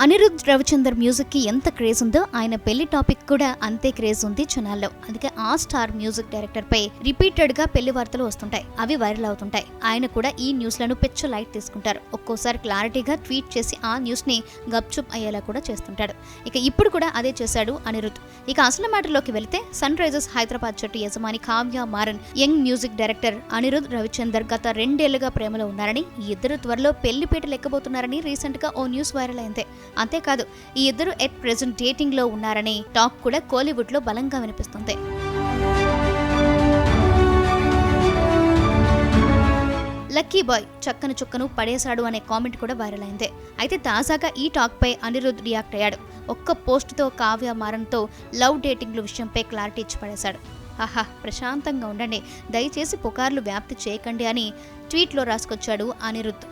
Anirudh Ravichander music కి ఎంత craze ఉందో ఆయన పెళ్లి టాపిక్ కూడా అంతే క్రేజ్ ఉంది జనాల్లో. అందుకే ఆ స్టార్ మ్యూజిక్ డైరెక్టర్ పై రిపీటెడ్ గా పెళ్లి వార్తలు వస్తుంటాయి, అవి వైరల్ అవుతుంటాయి. ఆయన కూడా ఈ న్యూస్ లను పెచ్చ లైట్ తీసుకుంటారు. ఒక్కోసారి క్లారిటీగా ట్వీట్ చేసి ఆ న్యూస్ ని గప్చుప్ అయ్యేలా కూడా చేస్తుంటాడు. ఇక ఇప్పుడు కూడా అదే చేశాడు అనిరుద్. ఇక అసలు మ్యాటర్లోకి వెళితే సన్ రైజర్స్ హైదరాబాద్ జట్టు యజమాని Kavya Maran young music director Anirudh Ravichander గత 2 ఏళ్లుగా ప్రేమలో ఉన్నారని, ఈ ఇద్దరు త్వరలో పెళ్లి పీట లెక్కబోతున్నారని రీసెంట్ గా ఓ న్యూస్ వైరల్ అయింది. అంతేకాదు, ఈ ఇద్దరు ఎట్ ప్రెజెంట్ డేటింగ్ లో ఉన్నారని టాక్ కూడా కోలీవుడ్ లో బలంగా వినిపిస్తుంది. లక్కీ బాయ్ చక్కని చుక్కను పడేశాడు అనే కామెంట్ కూడా వైరల్ అయింది. అయితే తాజాగా ఈ టాక్ పై అనిరుద్ రియాక్ట్ అయ్యాడు. ఒక్క పోస్ట్ తో కావ్య మారన్ తో లవ్ డేటింగ్ల విషయంపై క్లారిటీ ఇచ్చి పడేశాడు. ఆహా, ప్రశాంతంగా ఉండండి, దయచేసి పుకార్లు వ్యాప్తి చేయకండి అని ట్వీట్లో రాసుకొచ్చాడు అనిరుద్.